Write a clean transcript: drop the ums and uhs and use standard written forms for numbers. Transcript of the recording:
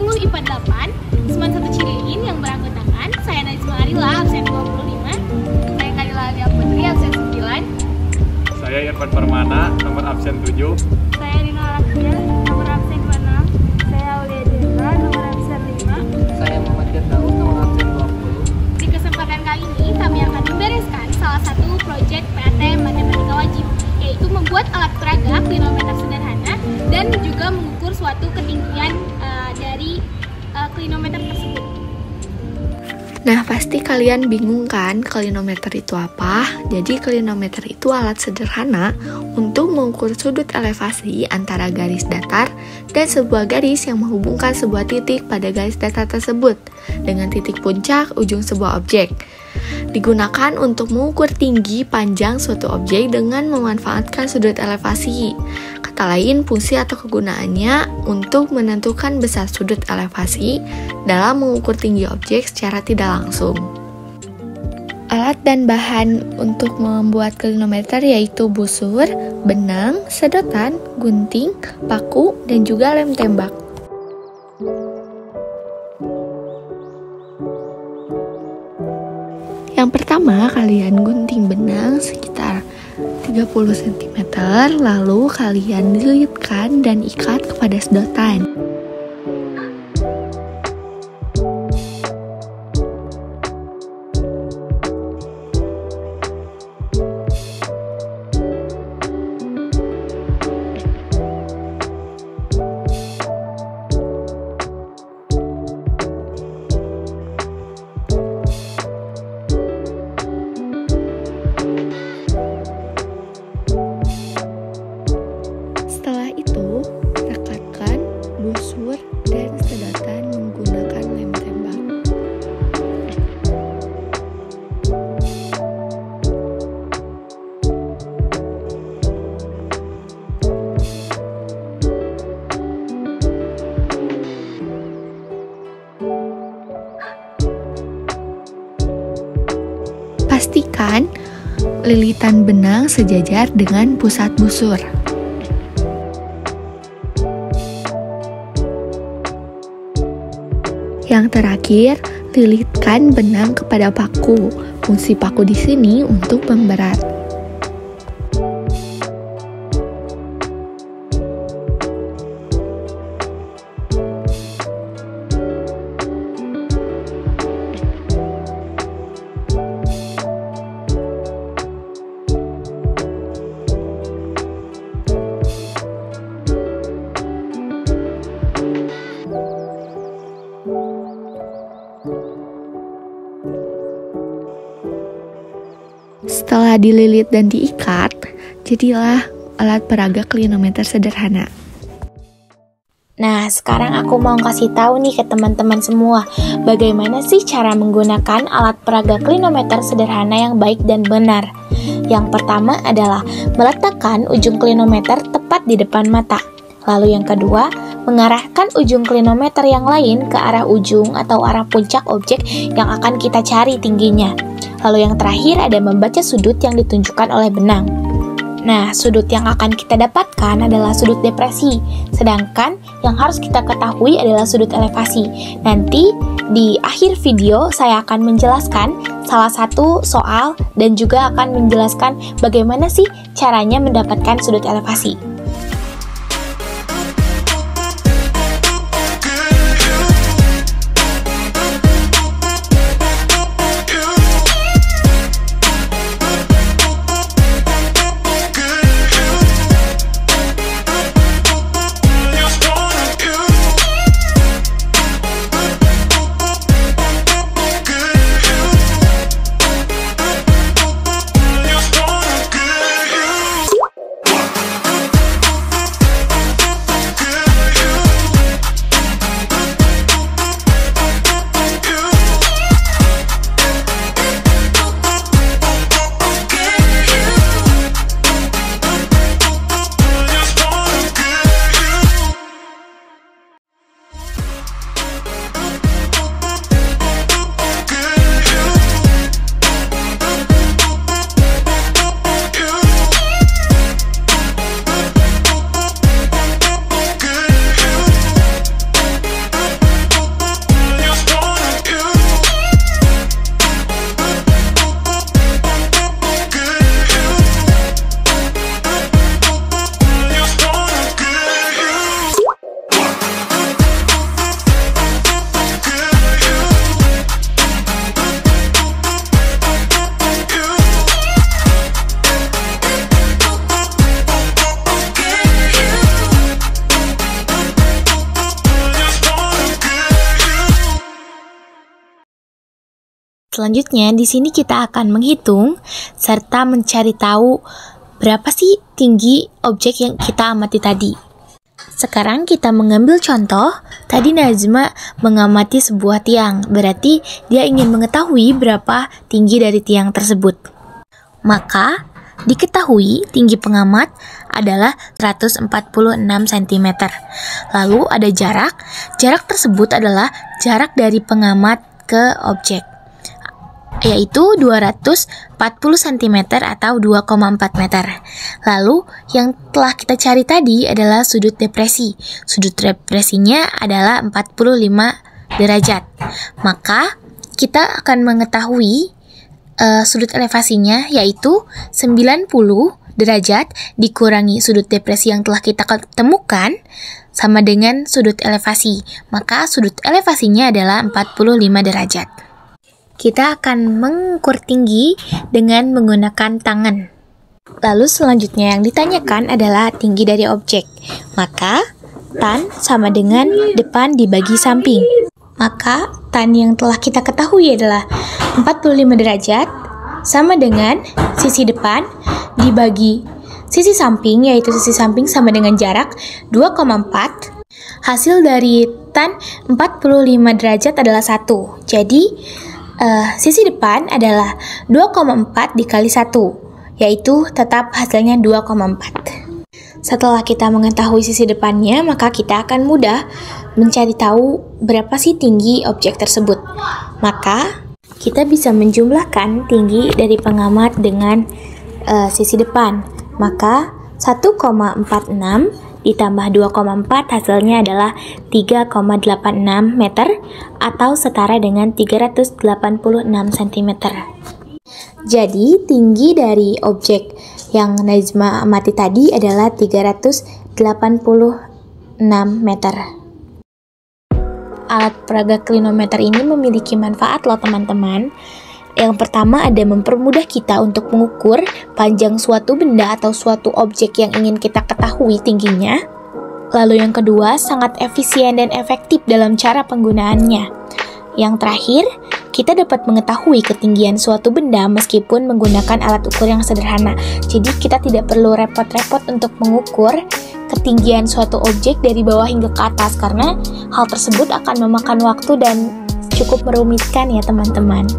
10 IPA 8, Seman 1 Cililin yang beranggotakan saya Najma Arila, absen 25, saya Karila Alia Putri, absen 9, saya Irfan Permana, nomor absen 7, saya Nino Rakia, nomor absen 26, saya Aulia Dendra, nomor absen 5, saya Muhammad Firdaus, nomor absen 20. Di kesempatan kali ini kami akan membereskan salah satu proyek PATM Matematika Wajib, yaitu membuat alat peraga klinometer sederhana dan juga mengukur suatu ketinggian dari klinometer tersebut. Nah, pasti kalian bingung kan klinometer itu apa? Jadi klinometer itu alat sederhana untuk mengukur sudut elevasi antara garis datar dan sebuah garis yang menghubungkan sebuah titik pada garis datar tersebut dengan titik puncak ujung sebuah objek. Digunakan untuk mengukur tinggi panjang suatu objek dengan memanfaatkan sudut elevasi. Kata lain, fungsi atau kegunaannya untuk menentukan besar sudut elevasi dalam mengukur tinggi objek secara tidak langsung. Alat dan bahan untuk membuat klinometer yaitu busur, benang, sedotan, gunting, paku, dan juga lem tembak. Yang pertama, kalian gunting benang sekitar 30 cm, lalu kalian lilitkan dan ikat kepada sedotan. Setelah itu, rekatkan busur dan sedotan menggunakan lem tembak. Pastikan lilitan benang sejajar dengan pusat busur. Yang terakhir, lilitkan benang kepada paku. Fungsi paku di sini untuk memberat. Setelah dililit dan diikat, jadilah alat peraga klinometer sederhana. Nah, sekarang aku mau kasih tahu nih ke teman-teman semua, bagaimana sih cara menggunakan alat peraga klinometer sederhana yang baik dan benar. Yang pertama adalah meletakkan ujung klinometer tepat di depan mata. Lalu yang kedua, mengarahkan ujung klinometer yang lain ke arah ujung atau arah puncak objek yang akan kita cari tingginya. Lalu yang terakhir ada membaca sudut yang ditunjukkan oleh benang. Nah, sudut yang akan kita dapatkan adalah sudut depresi, sedangkan yang harus kita ketahui adalah sudut elevasi. Nanti di akhir video saya akan menjelaskan salah satu soal dan juga akan menjelaskan bagaimana sih caranya mendapatkan sudut elevasi. Selanjutnya, di sini kita akan menghitung serta mencari tahu berapa sih tinggi objek yang kita amati tadi. Sekarang kita mengambil contoh, tadi Najma mengamati sebuah tiang, berarti dia ingin mengetahui berapa tinggi dari tiang tersebut. Maka, diketahui tinggi pengamat adalah 146 cm. Lalu ada jarak tersebut adalah jarak dari pengamat ke objek, yaitu 240 cm atau 2,4 meter. Lalu yang telah kita cari tadi adalah sudut depresi. Sudut depresinya adalah 45 derajat. Maka kita akan mengetahui sudut elevasinya yaitu 90 derajat dikurangi sudut depresi yang telah kita temukan sama dengan sudut elevasi. Maka sudut elevasinya adalah 45 derajat. Kita akan mengukur tinggi dengan menggunakan tangan. Lalu selanjutnya yang ditanyakan adalah tinggi dari objek. Maka tan sama dengan depan dibagi samping. Maka tan yang telah kita ketahui adalah 45 derajat sama dengan sisi depan dibagi sisi samping, yaitu sisi samping sama dengan jarak 2,4. Hasil dari tan 45 derajat adalah 1. Jadi sisi depan adalah 2,4 dikali 1, yaitu tetap hasilnya 2,4. Setelah kita mengetahui sisi depannya, maka kita akan mudah mencari tahu berapa sih tinggi objek tersebut. Maka kita bisa menjumlahkan tinggi dari pengamat dengan sisi depan. Maka 1,46 ditambah 2,4 hasilnya adalah 3,86 meter atau setara dengan 386 cm. Jadi tinggi dari objek yang Najma amati tadi adalah 386 meter. Alat peraga klinometer ini memiliki manfaat loh teman-teman. Yang pertama ada mempermudah kita untuk mengukur panjang suatu benda atau suatu objek yang ingin kita ketahui tingginya. Lalu yang kedua, sangat efisien dan efektif dalam cara penggunaannya. Yang terakhir, kita dapat mengetahui ketinggian suatu benda meskipun menggunakan alat ukur yang sederhana. Jadi kita tidak perlu repot-repot untuk mengukur ketinggian suatu objek dari bawah hingga ke atas karena hal tersebut akan memakan waktu dan cukup merumitkan ya teman-teman.